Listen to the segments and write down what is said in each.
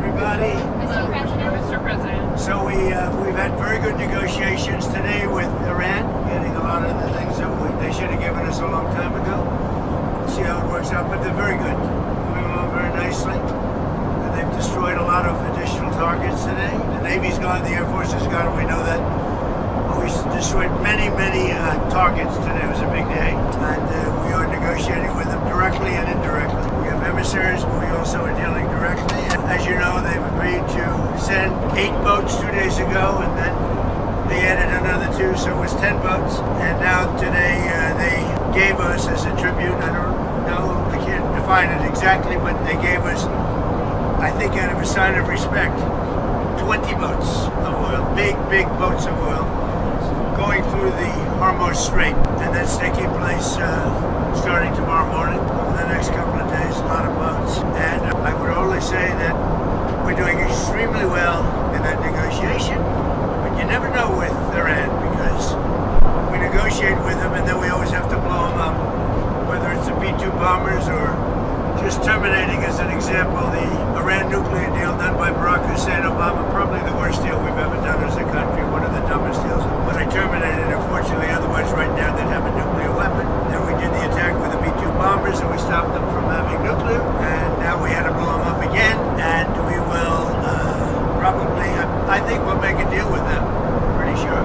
everybody. Mr. President. Mr. President. So we've had very good negotiations today with Iran, getting a lot of the things that they should have given us a long time ago. We'll see how it works out, but they're very good, moving along very nicely. And they've destroyed a lot of additional targets today. The Navy's gone, the Air Force has gone, and we know that. We destroyed many targets today. It was a big day, and we are negotiating with them directly and indirectly. We have emissaries, but we also are dealing directly. And as you know, they've agreed to send 8 boats 2 days ago, and then they added another 2, so it was 10 boats. And now today they gave us as a tribute, I don't know, I can't define it exactly, but they gave us, I think out of a sign of respect, 20 boats of oil, big boats of oil, going through the Hormuz Strait, and that's taking place starting tomorrow morning. Over the next couple of days, a lot of boats. And I would only say that we're doing extremely well in that negotiation, but you never know with Iran because we negotiate with them and then we always have to blow them up, whether it's the B-2 bombers or just terminating, as an example, the Iran nuclear deal done by Barack Hussein Obama, probably the worst deal we've ever done as a country, one of the dumbest deals. But I terminated it, unfortunately, otherwise right now they'd have a nuclear weapon. Then we did the attack with the B-2 bombers and we stopped them from having nuclear. And now we had to blow them up again, and we will probably, I think we'll make a deal with them, pretty sure.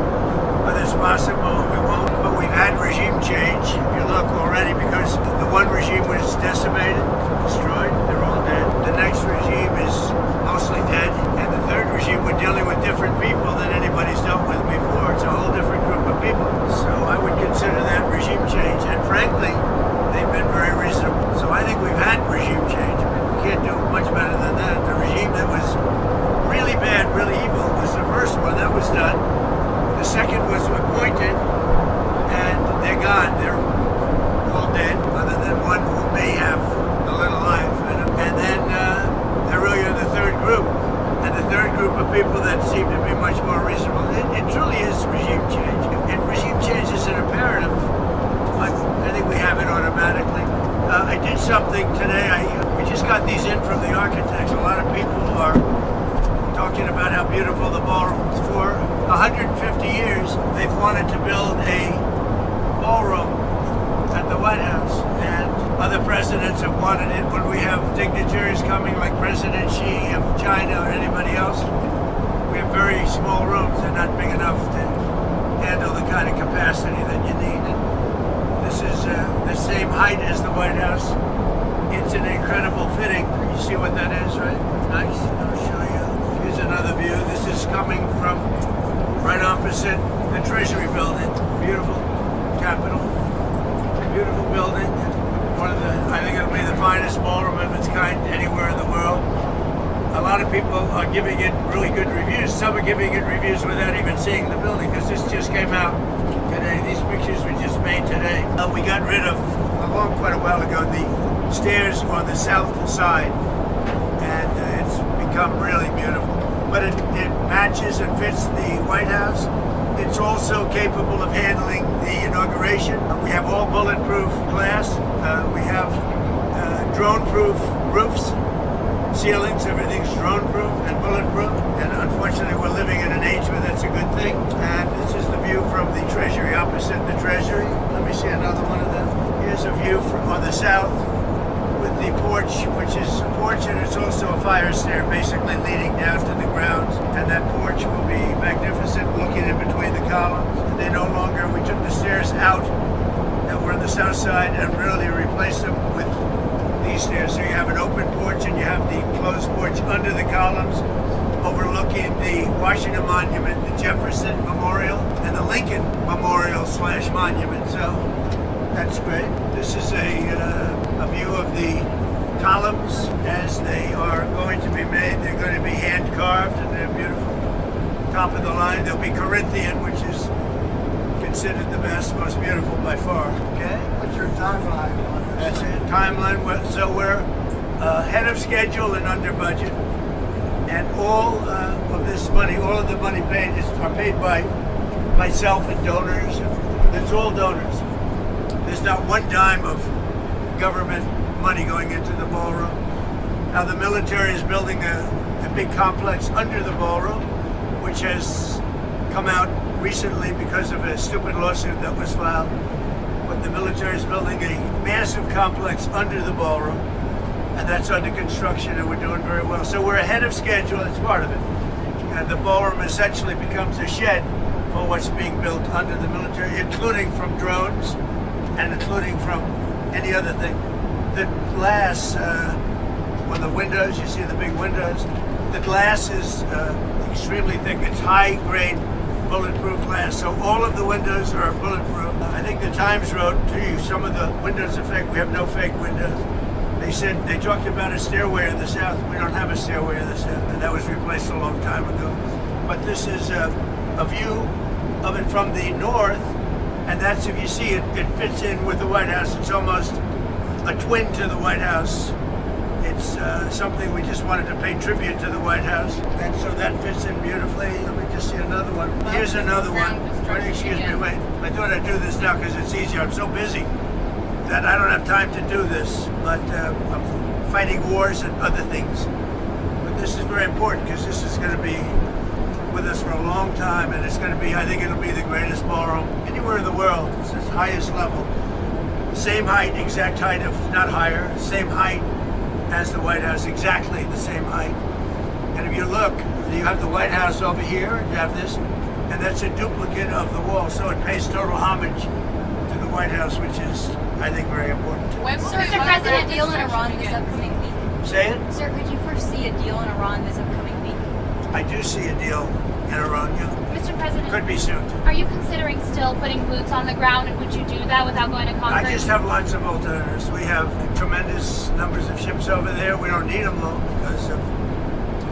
Whether it's possible, we won't. But we've had regime change, if you look already, because the one regime was decimated, destroyed, they're all dead. The next regime is mostly dead. And the third regime, we're dealing with different people than anybody's dealt with before. It's a whole different group of people. So I would consider that regime change. And frankly, they've been very reasonable. So I think we've had regime change. I mean, we can't do much better than that. The regime that was really bad, really evil, was the first one. That was done. The second was appointed, and they're gone. They're all dead, other than one who may have a little life. And then they're really in the third group. And the third group of people that seem to be much more reasonable. It truly is regime change. And regime change is an imperative. But I think we have it automatically. I did something today. We just got these in from the architects. A lot of people are talking about how beautiful the ballroom is. For 150 years, they've wanted to build a ballroom at the White House, and other presidents have wanted it. When we have dignitaries coming like President Xi of China or anybody else, we have very small rooms. They're not big enough to handle the kind of capacity that you need. And this is the same height as the White House. It's an incredible fitting. You see what that is, right? Nice. I'll show you. Here's another view. This is coming from right opposite the Treasury building. Beautiful Capitol. Beautiful building. I think it'll be the finest ballroom of its kind anywhere in the world. A lot of people are giving it really good reviews. Some are giving it reviews without even seeing the building, because this just came out today. These pictures were just made today. We got rid of, quite a while ago, the stairs on the south side, and it's become really beautiful. But it matches and fits the White House. It's also capable of handling the inauguration. We have all bulletproof glass. We have drone-proof roofs, ceilings, everything's drone-proof and bulletproof. And unfortunately, we're living in an age where that's a good thing. And this is the view from the Treasury, opposite the Treasury. Let me see another one of them. Here's a view on the south with the porch, which is a porch, and it's also a fire stair, basically leading down to the grounds. And that porch will be magnificent, looking in between the columns. And they no longer, we took the stairs out that were on the south side and really replaced them with these stairs. So you have an open porch and you have the closed porch under the columns, overlooking the Washington Monument, the Jefferson Memorial, and the Lincoln Memorial / Monument. So that's great. This is a view of the columns as they are going to be made. They're going to be hand carved and they're beautiful. Top of the line, there'll be Corinthian, which is considered the best, most beautiful by far. Okay? What's your timeline? That's it. Timeline. So we're ahead of schedule and under budget. And all of this money, all of the money paid are paid by myself and donors. It's all donors. There's not one dime of government money going into the ballroom. Now the military is building a big complex under the ballroom, which has come out recently because of a stupid lawsuit that was filed. But the military is building a massive complex under the ballroom, and that's under construction, and we're doing very well. So we're ahead of schedule. That's part of it. And the ballroom essentially becomes a shed for what's being built under the military, including from drones and including from any other thing. The glass on the windows, you see the big windows, the glass is extremely thick. It's high-grade bulletproof glass, so all of the windows are bulletproof. I think the Times wrote to you, some of the windows are fake. We have no fake windows. They said, they talked about a stairway in the south. We don't have a stairway in the south, and that was replaced a long time ago. But this is a view of it from the north, and that's, if you see it, it fits in with the White House. It's almost a twin to the White House. It's something we just wanted to pay tribute to the White House, and so that fits in beautifully. Let me just see another one. Here's another one. Wait, excuse me, wait. I thought I'd do this now because it's easier. I'm so busy that I don't have time to do this, but I'm fighting wars and other things. But this is very important because this is going to be with us for a long time, and it's going to be, I think it'll be the greatest ballroom anywhere in the world. It's the highest level. Same height, exact height, if not higher, same height as the White House, exactly the same height. And if you look, you have the White House over here, you have this, and that's a duplicate of the wall, so it pays total homage to the White House, which is, I think, very important. Sir, Mr. President, deal in Iran this upcoming week. Say it? Sir, could you foresee a deal in Iran this upcoming week? I do see a deal in Iran, yeah. Mr. President, Could be soon. are you considering still putting boots on the ground, and would you do that without going to Congress? I just have lots of alternatives. We have tremendous numbers of ships over there. We don't need them though because of,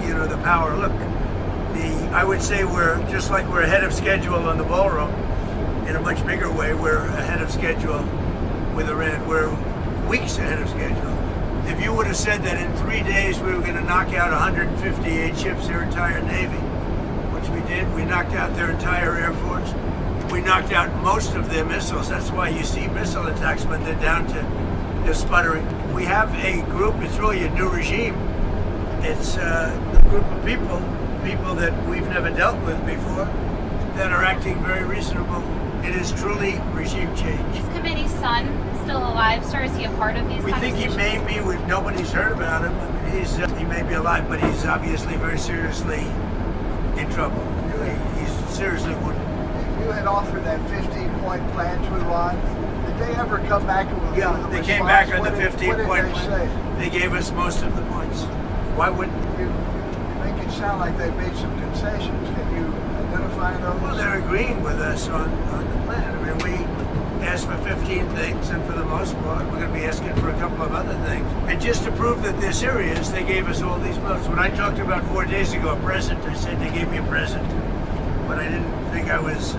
the power. Look, I would say we're just like we're ahead of schedule on the ballroom. In a much bigger way, we're ahead of schedule with Iran. We're weeks ahead of schedule. If you would have said that in 3 days we were going to knock out 158 ships, their entire Navy, which we did, we knocked out their entire Air Force. We knocked out most of their missiles. That's why you see missile attacks, but they're down to they're sputtering. We have a group, it's really a new regime. It's a group of people that we've never dealt with before, that are acting very reasonable. It is truly regime change. Is Khamenei's son still alive, sir? Is he a part of these We think he may be, nobody's heard about him. I mean, he may be alive, but he's obviously very seriously in trouble. He's seriously wounded. You had offered that 15-point plan to Iran. Did they ever come back with Yeah, a they response? came back on the What did 15-point they plan. say? They gave us most of the points. Why wouldn't You make it sound like they made some concessions. Can you identify those? Well, they're agreeing with us on the plan. I mean, we asked for 15 things, and for the most part, we're going to be asking for a couple of other things. And just to prove that they're serious, they gave us all these votes. When I talked about 4 days ago a present, I said they gave me a present, but I didn't think I was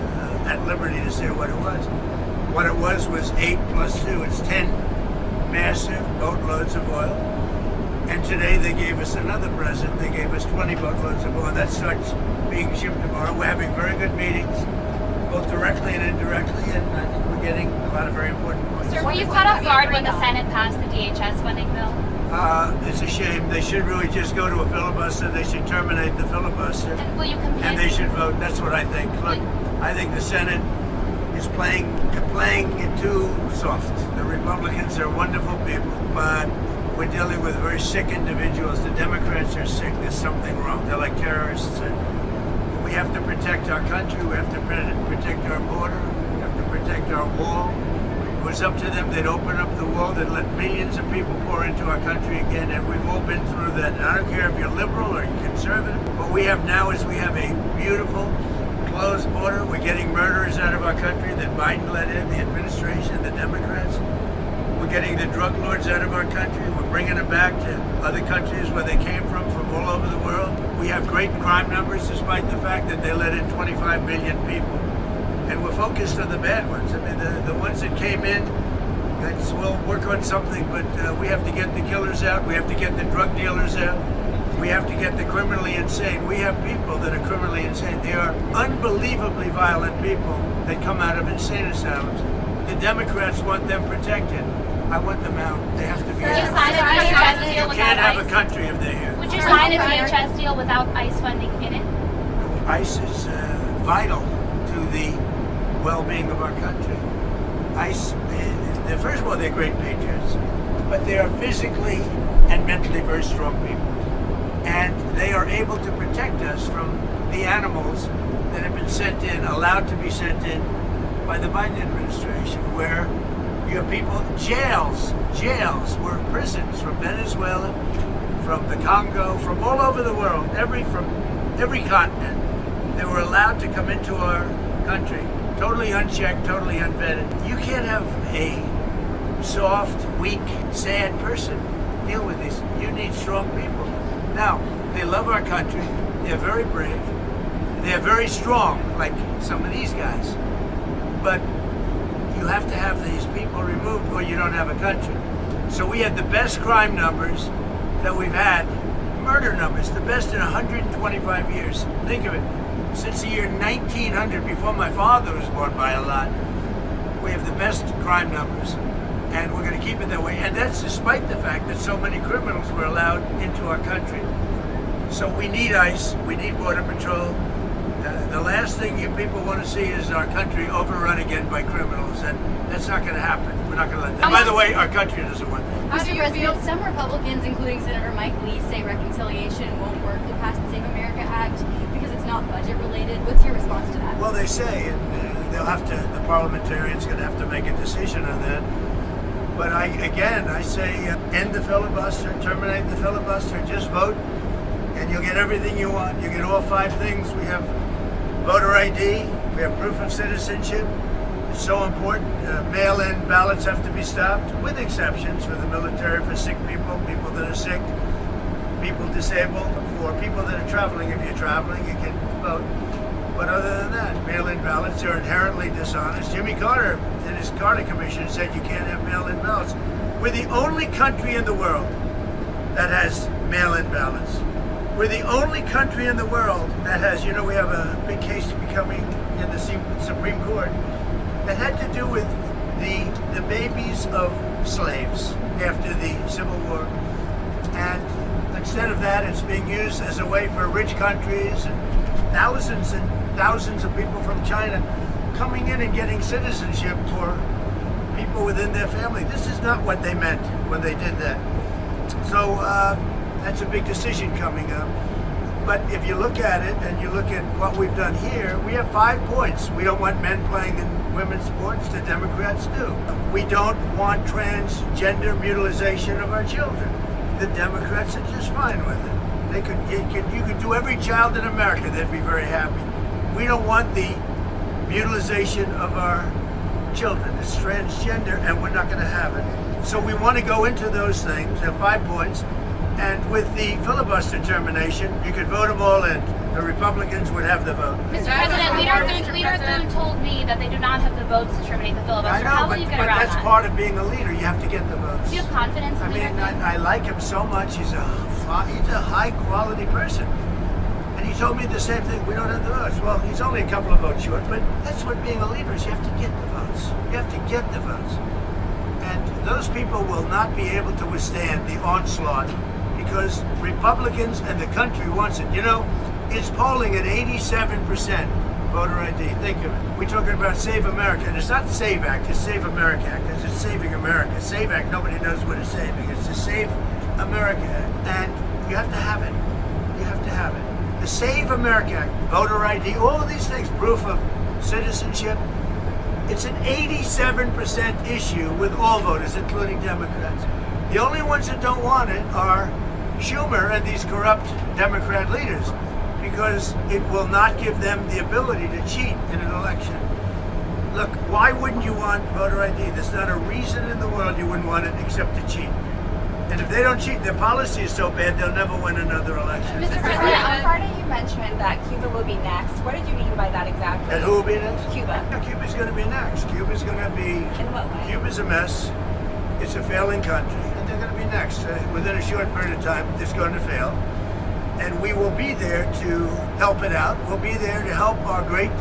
at liberty to say what it was. What it was 8 plus 2. It's 10 massive boatloads of oil. And today they gave us another present. They gave us 20 boatloads of oil. That starts being shipped tomorrow. We're having very good meetings, both directly and indirectly, and I think we're getting a lot of very important points. Sir, were you caught off guard when the Senate passed the DHS funding bill? It's a shame. They should really just go to a filibuster. They should terminate the filibuster. And will you compare? And they should vote. That's what I think. Look, I think the Senate is playing it too soft. The Republicans are wonderful people, but we're dealing with very sick individuals. The Democrats are sick. There's something wrong. They're like terrorists. And we have to protect our country. We have to protect our border. We have to protect our wall. If it was up to them, they'd open up the wall. They'd let millions of people pour into our country again. And we've all been through that. And I don't care if you're liberal or you're conservative. What we have now is we have a beautiful, closed border. We're getting murderers out of our country that Biden let in, the administration, the Democrats. We're getting the drug lords out of our country. We're bringing them back to other countries where they came from all over the world. We have great crime numbers despite the fact that they let in 25 million people. And we're focused on the bad ones. I mean, the ones that came in, we'll work on something, but we have to get the killers out. We have to get the drug dealers out. We have to get the criminally insane. We have people that are criminally insane. They are unbelievably violent people that come out of insane asylums. The Democrats want them protected. I want them out. They have to be Would you out. sign a DHS deal You without can't have a ICE? country if they're here. Would you sign a DHS deal without ICE funding in it? ICE is vital to the well-being of our country. ICE, first of all, they're great patriots, but they are physically and mentally very strong people. And they are able to protect us from the animals that have been sent in, allowed to be sent in by the Biden administration, where you have people, jails were prisons from Venezuela, from the Congo, from all over the world, from every continent. They were allowed to come into our country, totally unchecked, totally unvetted. You can't have a soft, weak, sad person deal with this. You need strong people. Now, they love our country. They're very brave. They're very strong, like some of these guys. But you have to have these people removed or you don't have a country. So we had the best crime numbers that we've had, murder numbers, the best in 125 years. Think of it. Since the year 1900, before my father was born by a lot, we have the best crime numbers. And we're going to keep it that way. And that's despite the fact that so many criminals were allowed into our country. So we need ICE, we need Border Patrol. The last thing you people want to see is our country overrun again by criminals, and that's not going to happen. We're not going to let that. By the way, our country doesn't want that. Mr. President, some Republicans, including Senator Mike Lee, say reconciliation won't work to pass the Save America Act because it's not budget related. What's your response to that? Well, they say, and they'll have to, the parliamentarians going to have to make a decision on that. But I say end the filibuster, terminate the filibuster, just vote, and you'll get everything you want. You get all 5 things. We have voter ID, we have proof of citizenship. It's so important. Mail-in ballots have to be stopped, with exceptions for the military, for sick people, people that are sick, people disabled, for people that are traveling. If you're traveling, you can vote. But other than that, mail-in ballots are inherently dishonest. Jimmy Carter, in his Carter Commission, said you can't have mail-in ballots. We're the only country in the world that has mail-in ballots. We're the only country in the world that has, we have a big case becoming in the Supreme Court that had to do with the babies of slaves after the Civil War. And instead of that, it's being used as a way for rich countries and thousands of people from China coming in and getting citizenship for people within their family. This is not what they meant when they did that. So that's a big decision coming up. But if you look at it and you look at what we've done here, we have 5 points. We don't want men playing in women's sports. The Democrats do. We don't want transgender mutilization of our children. The Democrats are just fine with it. You could do every child in America, they'd be very happy. We don't want the mutilization of our children. It's transgender and we're not going to have it. So we want to go into those things. There are 5 points. And with the filibuster termination, you could vote them all in. The Republicans would have the vote. Mr. President, Leader Thune told me that they do not have the votes to terminate the filibuster. How will you get around that's that? part of being a leader. You have to get the votes. Do you have confidence in Leader Thune? I like him so much. He's a high quality person. And he told me the same thing. We don't have the votes. Well, he's only a couple of votes short, but that's what being a leader is. You have to get the votes. You have to get the votes. And those people will not be able to withstand the onslaught because Republicans and the country wants it. It's polling at 87% voter ID. Think of it. We're talking about Save America. And it's not SAVE Act, it's Save America Act, because it's saving America. Save Act, nobody knows what it's saving. It's the Save America Act. And you have to have it. You have to have it. The Save America Act, voter ID, all of these things, proof of citizenship. It's an 87% issue with all voters, including Democrats. The only ones that don't want it are Schumer and these corrupt Democrat leaders, because it will not give them the ability to cheat in an election. Look, why wouldn't you want voter ID? There's not a reason in the world you wouldn't want it except to cheat. And if they don't cheat, their policy is so bad they'll never win another election. Mr. On President, Friday you mentioned that Cuba will be next. What did you mean by that exactly? And who will be next? Cuba. Yeah, Cuba's going to be next. Cuba's going to be... In what way? Cuba's a mess. It's a failing country. And they're going to be next. Within a short period of time, it's going to fail. And we will be there to help it out. We'll be there to help our great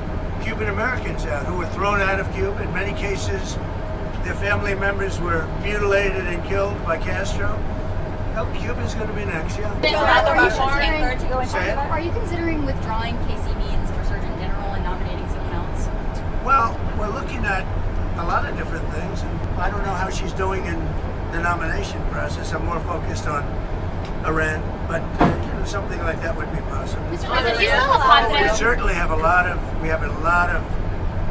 Cuban Americans out who were thrown out of Cuba. In many cases, their family members were mutilated and killed by Castro. No, Cuba's going to be next, yeah. Been So now the around Russians before. think they're to go and Say talk it. about Are you considering withdrawing Casey Means for Surgeon General and nominating someone else? Well, we're looking at a lot of different things, and I don't know how she's doing in the nomination process. I'm more focused on Iran, but something like that would be possible. Mr. President, do you still have We confidence? certainly have a lot of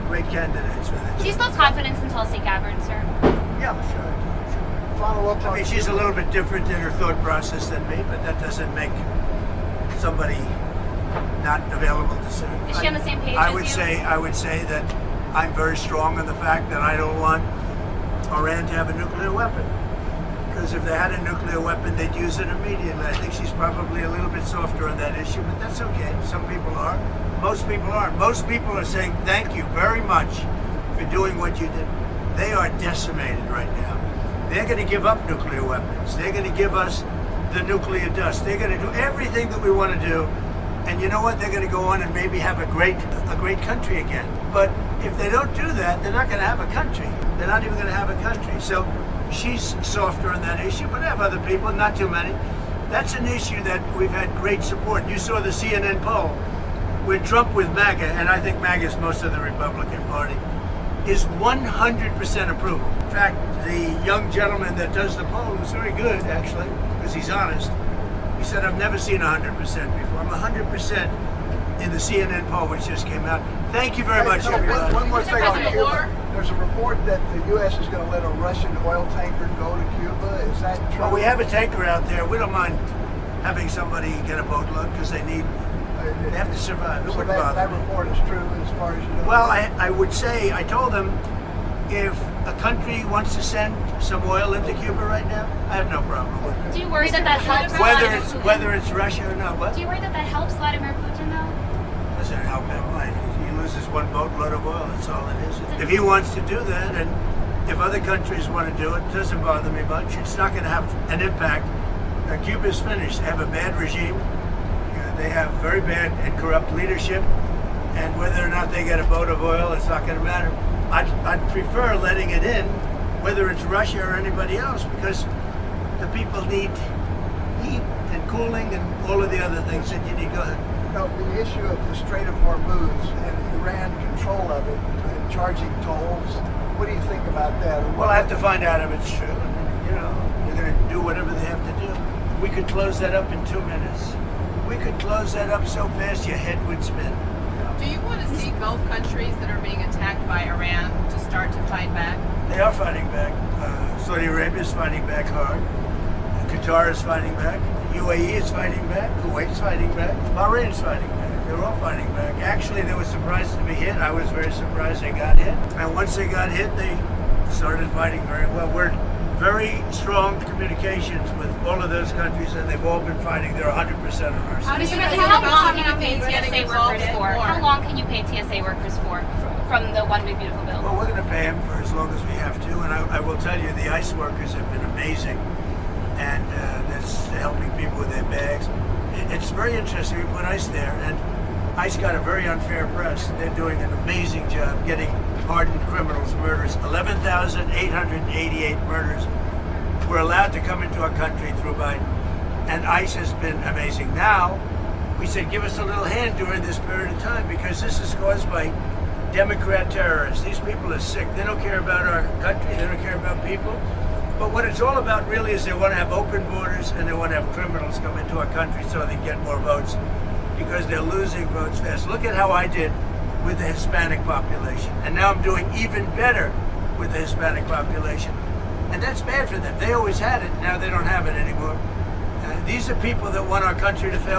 great candidates with it. Do you still have confidence in Tulsi Gabbard, sir? Yeah, sure. Follow up I on mean, she's a little bit different in her thought process than me, but that doesn't make somebody not available to serve. Is she on the same page I as would you? say that I'm very strong on the fact that I don't want Iran to have a nuclear weapon. Because if they had a nuclear weapon, they'd use it immediately. I think she's probably a little bit softer on that issue, but that's okay. Some people are. Most people aren't. Most people are saying thank you very much for doing what you did. They are decimated right now. They're going to give up nuclear weapons. They're going to give us the nuclear dust. They're going to do everything that we want to do. And you know what? They're going to go on and maybe have a great country again. But if they don't do that, they're not going to have a country. They're not even going to have a country. So she's softer on that issue, but I have other people, not too many. That's an issue that we've had great support. You saw the CNN poll where Trump with MAGA, and I think MAGA is most of the Republican Party, is 100% approval. In fact, the young gentleman that does the poll was very good, actually, because he's honest. He said, I've never seen 100% before. I'm 100% in the CNN poll, which just came out. Thank you very much, everybody. One more thing on President, Cuba. There's a report that the U.S. is going to let a Russian oil tanker go to Cuba. Is that true? Well, we have a tanker out there. We don't mind having somebody get a boatload because they have to survive. It So wouldn't bother that me. report is true as far as you know? Well, I would say, I told them, if a country wants to send some oil into Cuba right now, I have no problem with it. Do you worry that that helps Whether it's Russia or not, what? Do you worry that that helps Vladimir Putin, though? Doesn't help him. He loses one boatload of oil. That's all it is. If he wants to do that, and if other countries want to do it, it doesn't bother me much. It's not going to have an impact. Cuba's finished. They have a bad regime. They have very bad and corrupt leadership. And whether or not they get a boat of oil, it's not going to matter. I'd prefer letting it in, whether it's Russia or anybody else, because the people need heat and cooling and all of the other things that you need. Go ahead. No, the issue of the Strait of Hormuz and Iran control of it and charging tolls, what do you think about that? Well, I have to find out if it's true. They're going to do whatever they have to do. We could close that up in 2 minutes. We could close that up so fast your head would spin. Do you want to see Gulf countries that are being attacked by Iran to start to fight back? They are fighting back. Saudi Arabia is fighting back hard. Qatar is fighting back. UAE is fighting back. Kuwait's fighting back. Bahrain's fighting back. They're all fighting back. Actually, they were surprised to be hit. I was very surprised they got hit. And once they got hit, they started fighting very well. We're very strong communications with all of those countries, and they've all been fighting. They're 100% on our side. Mr. President, feel how about long can you having pay these getting TSA resolved workers in for? war? How long can you pay TSA workers for from the One Big Beautiful Bill? Well, we're going to pay them for as long as we have to, and I will tell you, the ICE workers have been amazing, and that's helping people with their bags. It's very interesting. We put ICE there, and ICE got a very unfair press. They're doing an amazing job getting hardened criminals, murderers. 11,888 murders were allowed to come into our country through Biden, and ICE has been amazing. Now, we said, give us a little hand during this period of time, because this is caused by Democrat terrorists. These people are sick. They don't care about our country. They don't care about people. But what it's all about really is they want to have open borders, and they want to have criminals come into our country so they can get more votes, because they're losing votes fast. Look at how I did with the Hispanic population. And now I'm doing even better with the Hispanic population. And that's bad for them. They always had it. Now they don't have it anymore. These are people that want our country to fail.